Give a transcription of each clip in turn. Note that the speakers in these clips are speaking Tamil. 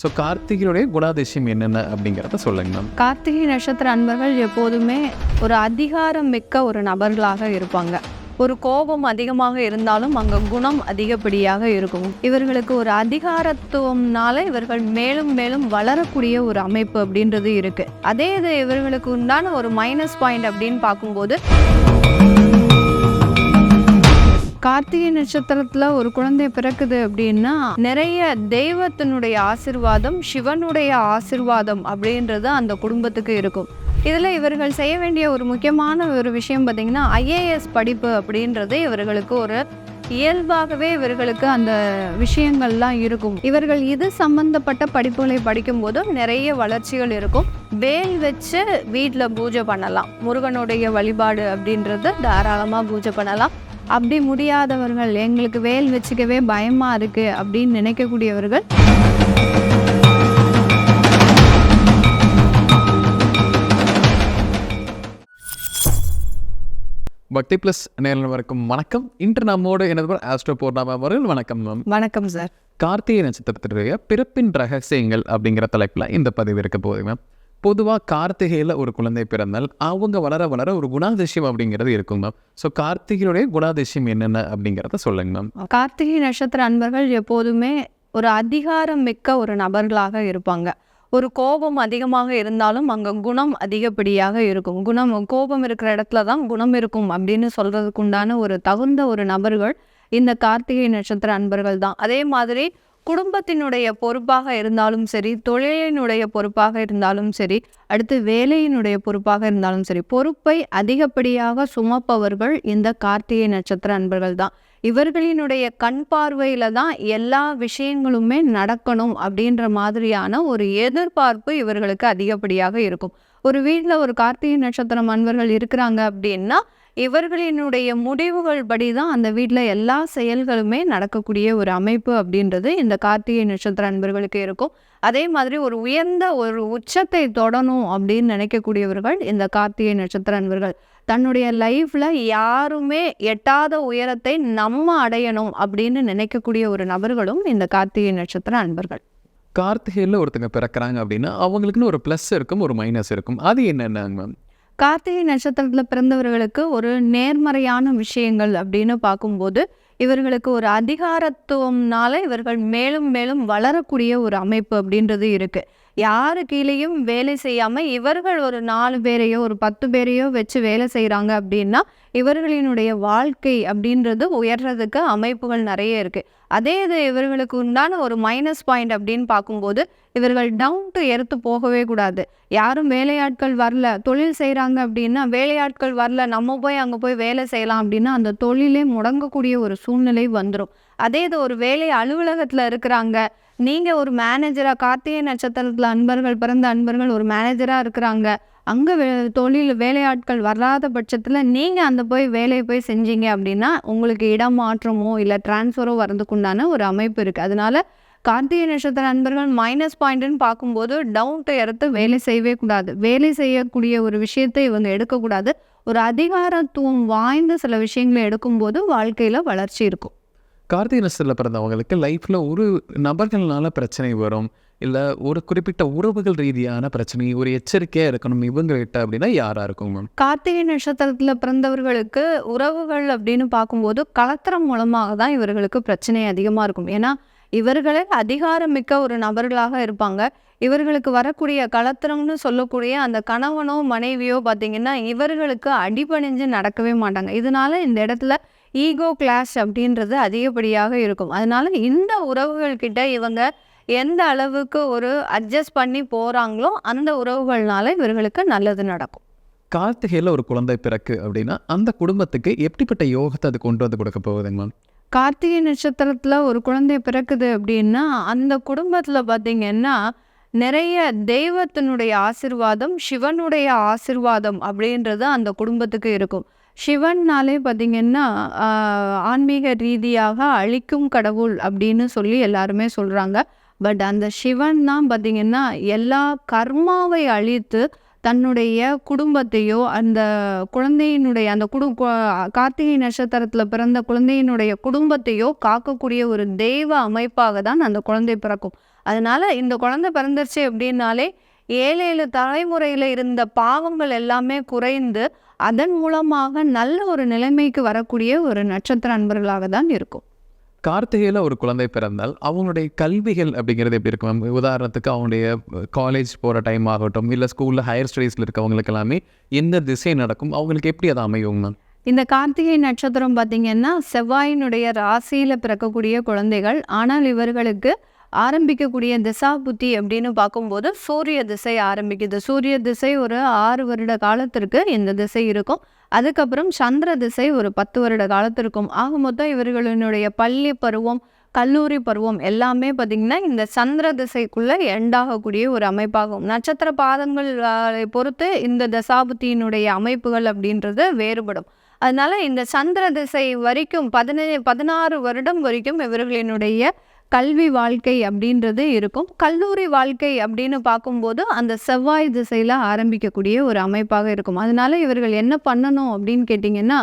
ஸோ கார்த்திகையுடைய குணாதிசயம் என்னென்ன அப்படிங்கிறத சொல்லுங்க மேம். கார்த்திகை நட்சத்திர அன்பர்கள் எப்போதுமே ஒரு அதிகாரம் மிக்க ஒரு நபர்களாக இருப்பாங்க. ஒரு கோபம் அதிகமாக இருந்தாலும் அங்கே குணம் அதிகப்படியாக இருக்கும். இவர்களுக்கு ஒரு அதிகாரத்துவம்னால இவர்கள் மேலும் மேலும் வளரக்கூடிய ஒரு அமைப்பு அப்படின்றது இருக்கு. அதே இது இவர்களுக்கு உண்டான ஒரு மைனஸ் பாயிண்ட் அப்படின்னு பார்க்கும்போது, கார்த்திகை நட்சத்திரத்துல ஒரு குழந்தை பிறக்குது அப்படின்னா நிறைய தெய்வத்தினுடைய ஆசிர்வாதம், சிவனுடைய ஆசிர்வாதம் அப்படின்றது அந்த குடும்பத்துக்கு இருக்கும். இதில் இவர்கள் செய்ய வேண்டிய ஒரு முக்கியமான ஒரு விஷயம் பார்த்தீங்கன்னா, ஐஏஎஸ் படிப்பு அப்படின்றது இவர்களுக்கு ஒரு இயல்பாகவே இவர்களுக்கு அந்த விஷயங்கள்லாம் இருக்கும். இவர்கள் இது சம்பந்தப்பட்ட படிப்புகளை படிக்கும்போது நிறைய வளர்ச்சிகள் இருக்கும். வேல் வச்சு வீட்டில் பூஜை பண்ணலாம். முருகனுடைய வழிபாடு அப்படின்றது தாராளமாக பூஜை பண்ணலாம். அப்படி முடியாதவர்கள், எங்களுக்கு வேல் வச்சுக்கவே பயமா இருக்கு அப்படின்னு நினைக்கக்கூடியவர்கள் பக்தி பிளஸ் நேரம் வணக்கம். இன்று நம்மோடு எனது ஆஸ்ட்ரோ பூர்ணாமா அவர்கள். வணக்கம் மேம். வணக்கம் சார். கார்த்திகை நட்சத்திரத்துடைய பிறப்பின் ரகசியங்கள் அப்படிங்கிற தலைப்பில் இந்த பதிவு இருக்க போகுது மேம். பொதுவாக கார்த்திகையில் ஒரு குழந்தை பிறந்தால் அவங்க வளர வளர ஒரு குணாதிசயம் அப்படிங்கிறது இருக்கும் மேம். ஸோ கார்த்திகையுடைய குணாதிசயம் என்னென்ன அப்படிங்கிறத சொல்லுங்க மேம். கார்த்திகை நட்சத்திர அன்பர்கள் எப்போதுமே ஒரு அதிகாரம் மிக்க ஒரு நபர்களாக இருப்பாங்க. ஒரு கோபம் அதிகமாக இருந்தாலும் அங்கே குணம் அதிகப்படியாக இருக்கும். கோபம் இருக்கிற இடத்துல தான் குணம் இருக்கும் அப்படின்னு சொல்றதுக்கு உண்டான ஒரு தகுந்த ஒரு நபர்கள் இந்த கார்த்திகை நட்சத்திர அன்பர்கள் தான். அதே மாதிரி குடும்பத்தினுடைய பொறுப்பாக இருந்தாலும் சரி, தொழிலினுடைய பொறுப்பாக இருந்தாலும் சரி, அடுத்து வேலையினுடைய பொறுப்பாக இருந்தாலும் சரி, பொறுப்பை அதிகப்படியாக சுமப்பவர்கள் இந்த கார்த்திகை நட்சத்திர அன்பர்கள் தான். இவர்களினுடைய கண் பார்வையில தான் எல்லா விஷயங்களுமே நடக்கணும் அப்படின்ற மாதிரியான ஒரு எதிர்பார்ப்பு இவர்களுக்கு அதிகப்படியாக இருக்கும். ஒரு வீட்டில் ஒரு கார்த்திகை நட்சத்திரம் அன்பர்கள் இருக்கிறாங்க அப்படின்னா இவர்களினுடைய முடிவுகள் படி தான் அந்த வீட்டில் எல்லா செயல்களுமே நடக்கக்கூடிய ஒரு அமைப்பு அப்படின்றது இந்த கார்த்திகை நட்சத்திர அன்பர்களுக்கு இருக்கும். அதே மாதிரி ஒரு உயர்ந்த ஒரு உச்சத்தை தொடணும் அப்படின்னு நினைக்கக்கூடியவர்கள் இந்த கார்த்திகை நட்சத்திர அன்பர்கள். தன்னுடைய லைஃப்ல யாருமே எட்டாத உயரத்தை நம்ம அடையணும் அப்படின்னு நினைக்கக்கூடிய ஒரு நபர்களும் இந்த கார்த்திகை நட்சத்திர அன்பர்கள். கார்த்திகையில் ஒருத்தங்க பிறக்கிறாங்க அப்படின்னா அவங்களுக்குன்னு ஒரு ப்ளஸ் இருக்கும், ஒரு மைனஸ் இருக்கும். அது என்னென்னங்க மேம்? கார்த்திகை நட்சத்திரத்தில் பிறந்தவர்களுக்கு ஒரு நேர்மறையான விஷயங்கள் அப்படின்னு பார்க்கும்போது, இவர்களுக்கு ஒரு அதிகாரத்துவம்னால இவர்கள் மேலும் மேலும் வளரக்கூடிய ஒரு அமைப்பு அப்படின்றது இருக்கு. யாரு கீழேயும் வேலை செய்யாம இவர்கள் ஒரு 4 பேரையோ ஒரு 10 பேரையோ வச்சு வேலை செய்கிறாங்க அப்படின்னா இவர்களினுடைய வாழ்க்கை அப்படின்றது உயர்றதுக்கு அமைப்புகள் நிறைய இருக்கு. அதே இது இவர்களுக்கு உண்டான ஒரு மைனஸ் பாயிண்ட் அப்படின்னு பார்க்கும்போது, இவர்கள் டவுன் டு எர்த்து போகவே கூடாது. யாரும் வேலையாட்கள் வரல, தொழில் செய்கிறாங்க அப்படின்னா வேலையாட்கள் வரல, நம்ம போய் அங்கே போய் வேலை செய்யலாம் அப்படின்னா அந்த தொழிலே முடங்கக்கூடிய ஒரு சூழ்நிலை வந்துடும். அதே இது ஒரு வேலை அலுவலகத்தில் இருக்கிறாங்க, நீங்கள் ஒரு மேனேஜராக, கார்த்திகை நட்சத்திரத்தில் அன்பர்கள் பிறந்த அன்பர்கள் ஒரு மேனேஜராக இருக்கிறாங்க, அங்கே தொழில் வேலையாட்கள் வராத பட்சத்தில் நீங்கள் அந்த போய் வேலையை போய் செஞ்சீங்க அப்படின்னா உங்களுக்கு இடம் மாற்றமோ இல்லை டிரான்ஸ்ஃபரோ வரதுக்குண்டான ஒரு அமைப்பு இருக்குது. அதனால கார்த்திகை நட்சத்திர அன்பர்கள் மைனஸ் பாயிண்ட்னு பார்க்கும்போது டவுன் டு எர்த்து வேலை செய்யவே கூடாது. வேலை செய்யக்கூடிய ஒரு விஷயத்தை இவங்க எடுக்கக்கூடாது. ஒரு அதிகாரத்துவம் வாய்ந்த சில விஷயங்களை எடுக்கும்போது வாழ்க்கையில் வளர்ச்சி இருக்கும். கார்த்திகை நட்சத்திரத்தில் பிறந்தவங்களுக்கு லைஃப்பில் ஒரு நபர்களால பிரச்சனை வரும், இல்லை ஒரு குறிப்பிட்ட உறவுகள் ரீதியான பிரச்சனை, ஒரு எச்சரிக்கையாக இருக்கணும் இவங்ககிட்ட அப்படின்னா யாராக இருக்கும் மேம்? கார்த்திகை நட்சத்திரத்தில் பிறந்தவர்களுக்கு உறவுகள் அப்படின்னு பார்க்கும்போது கலத்திரம் மூலமாக தான் இவர்களுக்கு பிரச்சனை அதிகமாக இருக்கும். ஏன்னா இவர்களே அதிகாரம் மிக்க ஒரு நபர்களாக இருப்பாங்க. இவர்களுக்கு வரக்கூடிய கலத்திரம்னு சொல்லக்கூடிய அந்த கணவனோ மனைவியோ பார்த்தீங்கன்னா இவர்களுக்கு அடிபணிஞ்சு நடக்கவே மாட்டாங்க. இதனால இந்த இடத்துல ஈகோ கிளாஷ் அப்படின்றது அதிகப்படியாக இருக்கும். அதனால இந்த உறவுகள் கிட்ட இவங்க எந்த அளவுக்கு ஒரு அட்ஜஸ்ட் பண்ணி போகிறாங்களோ அந்த உறவுகள்னால இவர்களுக்கு நல்லது நடக்கும். கார்த்திகையில் ஒரு குழந்தை பிறக்கு அப்படின்னா அந்த குடும்பத்துக்கு எப்படிப்பட்ட யோகத்தை அது கொண்டு வந்து கொடுக்க போகுதுங்க மேம்? கார்த்திகை நட்சத்திரத்தில் ஒரு குழந்தை பிறக்குது அப்படின்னா அந்த குடும்பத்தில் பார்த்திங்கன்னா நிறைய தெய்வத்தினுடைய ஆசிர்வாதம், சிவனுடைய ஆசிர்வாதம் அப்படின்றது அந்த குடும்பத்துக்கு இருக்கும். சிவன்னாலே பார்த்திங்கன்னா ஆன்மீக ரீதியாக அழிக்கும் கடவுள் அப்படின்னு சொல்லி எல்லாருமே சொல்கிறாங்க. பட் அந்த சிவன் தான் பார்த்திங்கன்னா எல்லா கர்மாவை அழித்து தன்னுடைய குடும்பத்தையோ அந்த குழந்தையினுடைய அந்த கார்த்திகை நட்சத்திரத்தில் பிறந்த குழந்தையினுடைய குடும்பத்தையோ காக்கக்கூடிய ஒரு தெய்வ அமைப்பாக தான் அந்த குழந்தை பிறக்கும். அதனால இந்த குழந்தை பிறந்துருச்சு அப்படின்னாலே 7 தலைமுறையில் இருந்த பாவங்கள் எல்லாமே குறைந்து அதன் மூலமாக நல்ல ஒரு நிலைமைக்கு வரக்கூடிய ஒரு நட்சத்திர அன்பர்களாக தான் இருக்கும். கார்த்திகையில் ஒரு குழந்தை பிறந்தால் அவங்களுடைய கல்விகள் அப்படிங்கிறது எப்படி இருக்கும் மேம்? உதாரணத்துக்கு அவங்களுடைய காலேஜ் போகிற டைம் ஆகட்டும், இல்லை ஸ்கூலில் ஹையர் ஸ்டடீஸில் இருக்கவங்களுக்கு எல்லாமே எந்த திசை நடக்கும், அவங்களுக்கு எப்படி அதை அமையும் மேம்? இந்த கார்த்திகை நட்சத்திரம் பார்த்திங்கன்னா செவ்வாயினுடைய ராசியில் பிறக்கக்கூடிய குழந்தைகள். ஆனால் இவர்களுக்கு ஆரம்பிக்கக்கூடிய திசா புத்தி அப்படின்னு பார்க்கும்போது சூரிய திசை ஆரம்பிக்குது. சூரிய திசை ஒரு 6 வருட காலத்திற்கு இந்த திசை இருக்கும். அதுக்கப்புறம் சந்திர திசை ஒரு 10 வருட காலத்திற்கும். ஆக மொத்தம் இவர்களினுடைய பள்ளி பருவம், கல்லூரி பருவம் எல்லாமே பார்த்திங்கன்னா இந்த சந்திர திசைக்குள்ளே எண்டாகக்கூடிய ஒரு அமைப்பாகும். நட்சத்திர பாதங்கள் பொறுத்து இந்த தசாபுத்தியினுடைய அமைப்புகள் அப்படின்றது வேறுபடும். அதனால இந்த சந்திர திசை வரைக்கும் 16 வருடம் வரைக்கும் இவர்களினுடைய கல்வி வாழ்க்கை அப்படின்றது இருக்கும். கல்லூரி வாழ்க்கை அப்படின்னு பார்க்கும்போது அந்த செவ்வாய் திசையில் ஆரம்பிக்கக்கூடிய ஒரு அமைப்பாக இருக்கும். அதனால இவர்கள் என்ன பண்ணணும் அப்படின்னு கேட்டிங்கன்னா,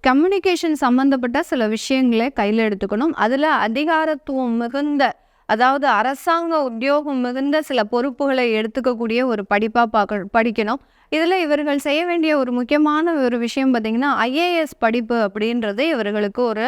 கம்யூனிகேஷன் சம்மந்தப்பட்ட சில விஷயங்களை கையில் எடுத்துக்கணும். அதில் அதிகாரத்துவம் மிகுந்த, அதாவது அரசாங்க உத்தியோகம் மிகுந்த சில பொறுப்புகளை எடுத்துக்கக்கூடிய ஒரு படிப்பாக படிக்கணும். இதில் இவர்கள் செய்ய வேண்டிய ஒரு முக்கியமான ஒரு விஷயம் பார்த்திங்கன்னா, ஐஏஎஸ் படிப்பு அப்படின்றது இவர்களுக்கு ஒரு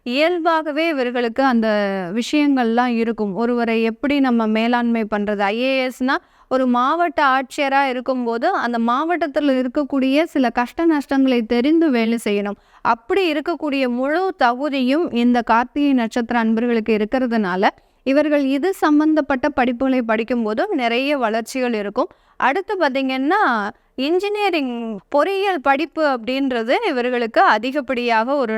இயல்பாகவே இவர்களுக்கு அந்த விஷயங்கள்லாம் இருக்கும். ஒருவரை எப்படி நம்ம மேலாண்மை பண்ணுறது, ஐஏஎஸ்னால் ஒரு மாவட்ட ஆட்சியராக இருக்கும்போது அந்த மாவட்டத்தில் இருக்கக்கூடிய சில கஷ்ட நஷ்டங்களை தெரிந்து வேலை செய்யணும். அப்படி இருக்கக்கூடிய முழு தகுதியும் இந்த கார்த்திகை நட்சத்திர அன்பர்களுக்கு இருக்கிறதுனால இவர்கள் இது சம்பந்தப்பட்ட படிப்புகளை படிக்கும்போது நிறைய வளர்ச்சிகள் இருக்கும். அடுத்து பார்த்திங்கன்னா, இன்ஜினியரிங் பொறியியல் படிப்பு அப்படின்றது இவர்களுக்கு அதிகப்படியாக ஒரு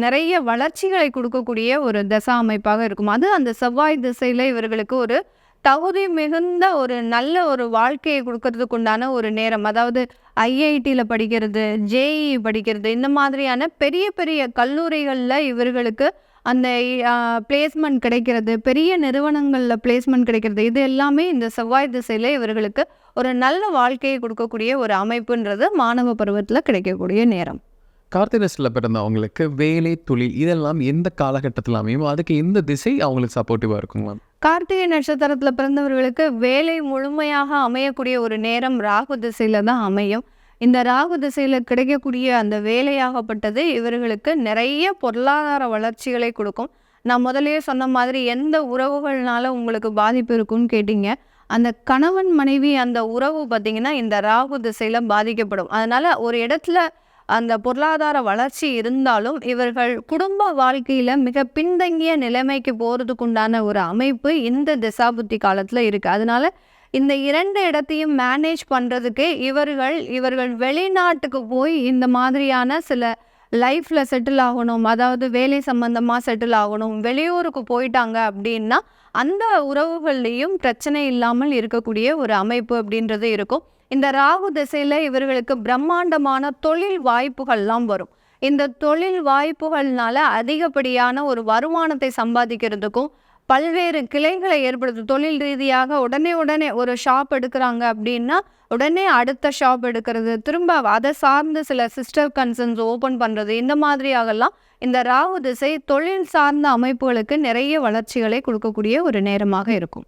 நிறைய வளர்ச்சிகளை கொடுக்கக்கூடிய ஒரு தசா அமைப்பாக இருக்கும். அது அந்த செவ்வாய் திசையில் இவர்களுக்கு ஒரு தகுதி மிகுந்த ஒரு நல்ல ஒரு வாழ்க்கையை கொடுக்கறதுக்கு உண்டான ஒரு நேரம். அதாவது ஐஐடியில் படிக்கிறது, ஜேஇ படிக்கிறது, இந்த மாதிரியான பெரிய பெரிய கல்லூரிகளில் இவர்களுக்கு அந்த பிளேஸ்மெண்ட் கிடைக்கிறது, பெரிய நிறுவனங்களில் பிளேஸ்மெண்ட் கிடைக்கிறது, இது எல்லாமே இந்த செவ்வாய் திசையில் இவர்களுக்கு ஒரு நல்ல வாழ்க்கையை கொடுக்கக்கூடிய ஒரு அமைப்புன்றது மாணவ பருவத்தில் கிடைக்கக்கூடிய நேரம். கார்த்திகை பிறந்தவங்களுக்கு வேலை, தொழில் இதெல்லாம் எந்த காலகட்டத்தில் அமையும்? அதுக்கு எந்த திசை அவங்களுக்கு சப்போர்ட்டிவாக இருக்கும் மேம்? கார்த்திகை நட்சத்திரத்தில் பிறந்தவர்களுக்கு வேலை முழுமையாக அமையக்கூடிய ஒரு நேரம் ராகு திசையில் தான் அமையும். இந்த ராகு திசையில் கிடைக்கக்கூடிய அந்த வேலையாகப்பட்டது இவர்களுக்கு நிறைய பொருளாதார வளர்ச்சிகளை கொடுக்கும். நான் முதலே சொன்ன மாதிரி எந்த உறவுகள்னால உங்களுக்கு பாதிப்பு இருக்குன்னு கேட்டிங்க. அந்த கணவன் மனைவி அந்த உறவு பார்த்திங்கன்னா இந்த ராகு திசையில் பாதிக்கப்படும். அதனால் ஒரு இடத்துல அந்த பொருளாதார வளர்ச்சி இருந்தாலும் இவர்கள் குடும்ப வாழ்க்கையில் மிக பின்தங்கிய நிலைமைக்கு போகிறதுக்குண்டான ஒரு அமைப்பு இந்த திசாபுத்தி காலத்தில் இருக்குது. அதனால் இந்த 2 இடத்தையும் மேனேஜ் பண்ணுறதுக்கு இவர்கள் வெளிநாட்டுக்கு போய் இந்த மாதிரியான சில லைஃப்பில் செட்டில் ஆகணும், அதாவது வேலை சம்பந்தமாக செட்டில் ஆகணும், வெளியூருக்கு போயிட்டாங்க அப்படின்னா அந்த உறவுகள்லேயும் பிரச்சனை இல்லாமல் இருக்கக்கூடிய ஒரு அமைப்பு அப்படின்றது இருக்கும். இந்த ராகு திசையில் இவர்களுக்கு பிரம்மாண்டமான தொழில் வாய்ப்புகள்லாம் வரும். இந்த தொழில் வாய்ப்புகள்னால அதிகப்படியான ஒரு வருமானத்தை சம்பாதிக்கிறதுக்கும் பல்வேறு கிளைகளை ஏற்படுத்தும். தொழில் ரீதியாக உடனே ஒரு ஷாப் எடுக்கிறாங்க அப்படின்னா உடனே அடுத்த ஷாப் எடுக்கிறது, திரும்ப அதை சார்ந்து சில சிஸ்டர் கன்சர்ன்ஸ் ஓப்பன் பண்ணுறது, இந்த மாதிரியாகலாம் இந்த ராகு திசை தொழில் சார்ந்த அமைப்புகளுக்கு நிறைய வளர்ச்சிகளை கொடுக்கக்கூடிய ஒரு நேரமாக இருக்கும்.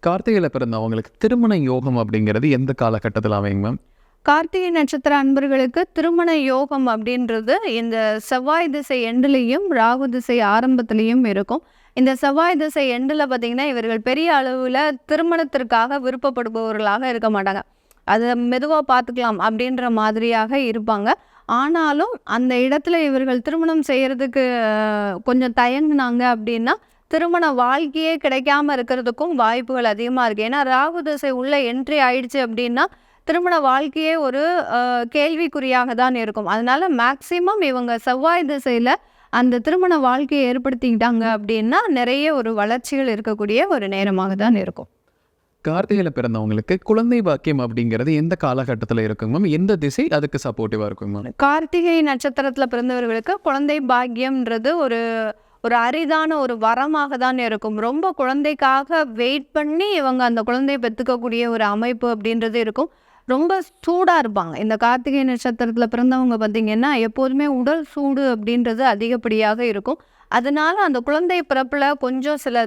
கார்த்திகையில் பிறந்தவங்களுக்கு திருமண யோகம் அப்படிங்கிறது எந்த காலகட்டத்தில் அமையும் மேம்? கார்த்திகை நட்சத்திர அன்பர்களுக்கு திருமண யோகம் அப்படின்றது இந்த செவ்வாய் திசை எண்டுலேயும் ராகு திசை ஆரம்பத்திலையும் இருக்கும். இந்த செவ்வாய் திசை எண்டில் பார்த்திங்கன்னா இவர்கள் பெரிய அளவில் திருமணத்திற்காக விருப்பப்படுபவர்களாக இருக்க மாட்டாங்க. அதை மெதுவாக பார்த்துக்கலாம் அப்படின்ற மாதிரியாக இருப்பாங்க. ஆனாலும் அந்த இடத்துல இவர்கள் திருமணம் செய்கிறதுக்கு கொஞ்சம் தயங்குனாங்க அப்படின்னா திருமண வாழ்க்கையே கிடைக்காம இருக்கிறதுக்கும் வாய்ப்புகள் அதிகமாக இருக்குது. ஏன்னா ராகு திசை உள்ள என்ட்ரி ஆயிடுச்சு அப்படின்னா திருமண வாழ்க்கையே ஒரு கேள்விக்குறியாக தான் இருக்கும். அதனால மேக்சிமம் இவங்க செவ்வாய் திசையில் அந்த திருமண வாழ்க்கையை ஏற்படுத்திக்கிட்டாங்க அப்படின்னா நிறைய ஒரு வளர்ச்சிகள் இருக்கக்கூடிய ஒரு நேரமாக தான் இருக்கும். கார்த்திகையில் பிறந்தவங்களுக்கு குழந்தை பாக்கியம் அப்படிங்கிறது எந்த காலகட்டத்தில் இருக்குங்க மேம்? எந்த திசை அதுக்கு சப்போர்ட்டிவாக இருக்குங்க மேம்? கார்த்திகை நட்சத்திரத்தில் பிறந்தவர்களுக்கு குழந்தை பாக்கியம்ன்றது ஒரு அரிதான ஒரு வரமாக தான் இருக்கும். ரொம்ப குழந்தைக்காக வெயிட் பண்ணி இவங்க அந்த குழந்தையை பெற்றுக்கக்கூடிய ஒரு அமைப்பு அப்படின்றது இருக்கும். ரொம்ப சூடாக இருப்பாங்க. இந்த கார்த்திகை நட்சத்திரத்தில் பிறந்தவங்க பார்த்தீங்கன்னா எப்போதுமே உடல் சூடு அப்படின்றது அதிகப்படியாக இருக்கும். அதனால அந்த குழந்தை பிறப்பில் கொஞ்சம் சில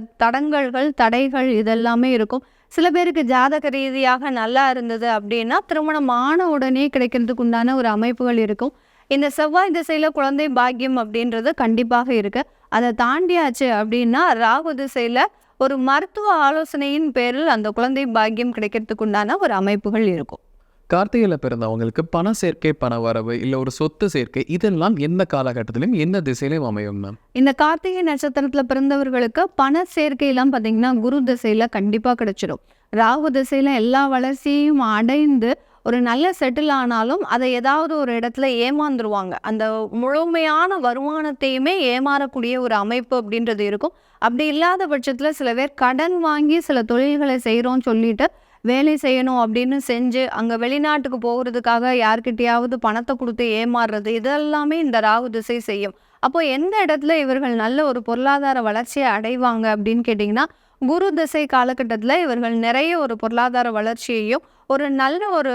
தடைகள் இதெல்லாமே இருக்கும். சில பேருக்கு ஜாதக ரீதியாக நல்லா இருந்தது அப்படின்னா திருமணம் ஆன உடனே கிடைக்கிறதுக்கு உண்டான ஒரு அமைப்புகள் இருக்கும். இந்த செவ்வாய் திசையில் குழந்தை பாக்கியம் அப்படின்றது கண்டிப்பாக இருக்கு. அதை தாண்டியாச்சு அப்படின்னா ராகு திசையில் ஒரு மருத்துவ ஆலோசனையின் பேரில் அந்த குழந்தை பாக்கியம் கிடைக்கிறதுக்கு உண்டான ஒரு அமைப்புகள் இருக்கும். கார்த்திகையில் பிறந்தவங்களுக்கு பண சேர்க்கை, பண வரவு, இல்லை ஒரு சொத்து சேர்க்கை இதெல்லாம் எந்த காலகட்டத்திலும் எந்த திசையிலும் அமையும் மேம்? இந்த கார்த்திகை நட்சத்திரத்தில் பிறந்தவர்களுக்கு பண சேர்க்கையெல்லாம் பார்த்தீங்கன்னா குரு திசையில் கண்டிப்பாக கிடைச்சிடும். ராகு திசையில் எல்லா வளர்ச்சியையும் அடைந்து ஒரு நல்ல செட்டில் ஆனாலும் அதை ஏதாவது ஒரு இடத்துல ஏமாந்துருவாங்க. அந்த முழுமையான வருமானத்தையுமே ஏமாறக்கூடிய ஒரு அமைப்பு அப்படின்றது இருக்கும். அப்படி இல்லாத பட்சத்தில் சில பேர் கடன் வாங்கி சில தொழில்களை செய்கிறோன்னு சொல்லிட்டு வேலை செய்யணும் அப்படின்னு செஞ்சு அங்கே வெளிநாட்டுக்கு போகிறதுக்காக யார்கிட்டையாவது பணத்தை கொடுத்து ஏமாறுறது இதெல்லாமே இந்த ராகு திசை செய்யும். அப்போ எந்த இடத்துல இவர்கள் நல்ல ஒரு பொருளாதார வளர்ச்சியை அடைவாங்க அப்படின்னு கேட்டிங்கன்னா குரு திசை காலகட்டத்தில் இவர்கள் நிறைய ஒரு பொருளாதார வளர்ச்சியையும் ஒரு நல்ல ஒரு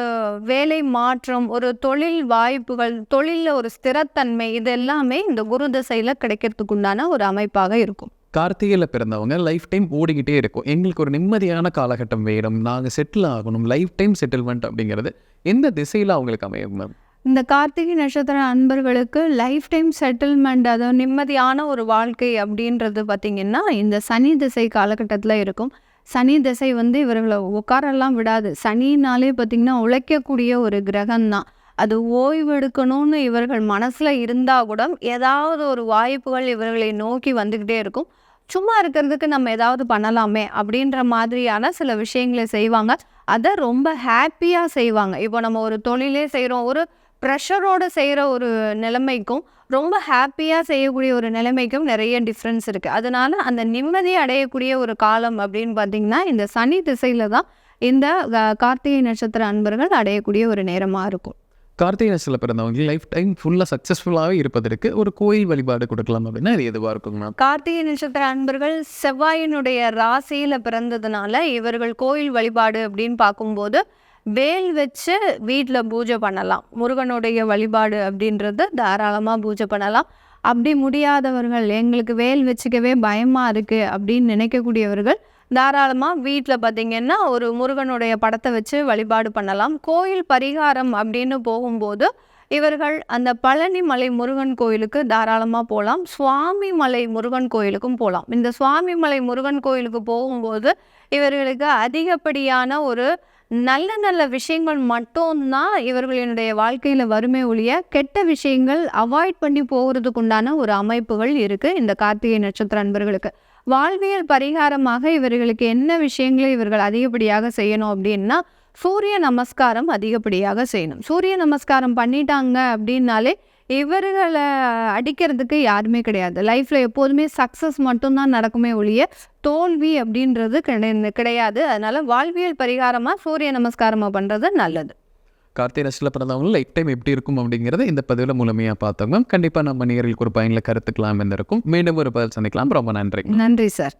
வேலை மாற்றம், ஒரு தொழில் வாய்ப்புகள், தொழிலில் ஒரு ஸ்திரத்தன்மை இது எல்லாமே இந்த குரு திசையில் கிடைக்கிறதுக்கு உண்டான ஒரு அமைப்பாக இருக்கும். கார்த்திகையில் பிறந்தவங்க லைஃப் டைம் ஓடிக்கிட்டே இருக்கும், எங்களுக்கு ஒரு நிம்மதியான காலகட்டம் வேணும், நாங்கள் செட்டில் ஆகணும், லைஃப் டைம் செட்டில்மெண்ட் அப்படிங்கிறது எந்த திசையில் அவங்களுக்கு அமையும் மேம்? இந்த கார்த்திகை நட்சத்திர அன்பர்களுக்கு லைஃப் டைம் செட்டில்மெண்ட், அதாவது நிம்மதியான ஒரு வாழ்க்கை அப்படின்றது பார்த்திங்கன்னா இந்த சனி திசை காலகட்டத்தில் இருக்கும். சனி திசை இவர்களை உட்காரெல்லாம் விடாது. சனினாலே பார்த்திங்கன்னா உழைக்கக்கூடிய ஒரு கிரகம்தான். அது ஓய்வெடுக்கணும்னு இவர்கள் மனசில் இருந்தால் கூட ஏதாவது ஒரு வாய்ப்புகள் இவர்களை நோக்கி வந்துக்கிட்டே இருக்கும். சும்மா இருக்கிறதுக்கு நம்ம ஏதாவது பண்ணலாமே அப்படின்ற மாதிரியான சில விஷயங்களை செய்வாங்க. அதை ரொம்ப ஹாப்பியாக செய்வாங்க. இப்போ நம்ம ஒரு தொழிலே செய்கிறோம், ஒரு ப்ரெஷரோடு செய்கிற ஒரு நிலைமைக்கும் ரொம்ப ஹாப்பியாக செய்யக்கூடிய ஒரு நிலைமைக்கும் நிறைய டிஃப்ரென்ஸ் இருக்குது. அதனால அந்த நிம்மதியை அடையக்கூடிய ஒரு காலம் அப்படின்னு பார்த்திங்கன்னா இந்த சனி திசையில் தான் இந்த கார்த்திகை நட்சத்திர அன்பர்கள் அடையக்கூடிய ஒரு நேரமாக இருக்கும். கார்த்திகை நட்சத்திரத்தில் பிறந்தவங்க லைஃப் டைம் ஃபுல்லாக சக்ஸஸ்ஃபுல்லாகவே இருப்பதற்கு ஒரு கோயில் வழிபாடு கொடுக்கலாம் அப்படின்னா இது எதுவாக இருக்குங்க மேம்? கார்த்திகை நட்சத்திர அன்பர்கள் செவ்வாயினுடைய ராசியில் பிறந்ததுனால இவர்கள் கோயில் வழிபாடு அப்படின்னு பார்க்கும்போது வேல் வச்சு வீட்டில் பூஜை பண்ணலாம். முருகனுடைய வழிபாடு அப்படின்றது தாராளமாக பூஜை பண்ணலாம். அப்படி முடியாதவர்கள், எங்களுக்கு வேல் வச்சுக்கவே பயமாக இருக்குது அப்படின்னு நினைக்கக்கூடியவர்கள் தாராளமாக வீட்டில் பார்த்திங்கன்னா ஒரு முருகனுடைய படத்தை வச்சு வழிபாடு பண்ணலாம். கோயில் பரிகாரம் அப்படின்னு போகும்போது இவர்கள் அந்த பழனி மலை முருகன் கோயிலுக்கு தாராளமாக போகலாம். சுவாமி மலை முருகன் கோயிலுக்கும் போகலாம். இந்த சுவாமி மலை முருகன் கோயிலுக்கு போகும்போது இவர்களுக்கு அதிகப்படியான ஒரு நல்ல நல்ல விஷயங்கள் மட்டும்தான் இவர்களினுடைய வாழ்க்கையில் வறுமை ஒழிய கெட்ட விஷயங்கள் அவாய்ட் பண்ணி போகிறதுக்கு உண்டான ஒரு அமைப்புகள் இருக்குது இந்த கார்த்திகை நட்சத்திர அன்பர்களுக்கு. வாழ்வியல் பரிகாரமாக இவர்களுக்கு என்ன விஷயங்களை இவர்கள் அதிகப்படியாக செய்யணும் அப்படின்னா சூரிய நமஸ்காரம் அதிகப்படியாக செய்யணும். சூரிய நமஸ்காரம் பண்ணிட்டாங்க அப்படின்னாலே இவர்களை அடிக்கிறதுக்கு யாருமே கிடையாது. லைஃப்பில் எப்போதுமே சக்ஸஸ் மட்டும்தான் நடக்குமே ஒழிய தோல்வி அப்படின்றது கிடையாது. அதனால் வாழ்வியல் பரிகாரமாக சூரிய நமஸ்காரமாக பண்ணுறது நல்லது. கார்த்திகை நட்சத்திரத்தில் பிறந்தவங்க லைஃப் டைம் எப்படி இருக்கும் அப்படிங்கிறத இந்த பதிவில் முழுமையாக பார்த்தோம் மேம். கண்டிப்பாக நம்ம நேயர்களுக்கு ஒரு பயனில் கருத்துக்கலாம் இருக்கும். மீண்டும் ஒரு பதில் சந்திக்கலாம். ரொம்ப நன்றி. நன்றி சார்.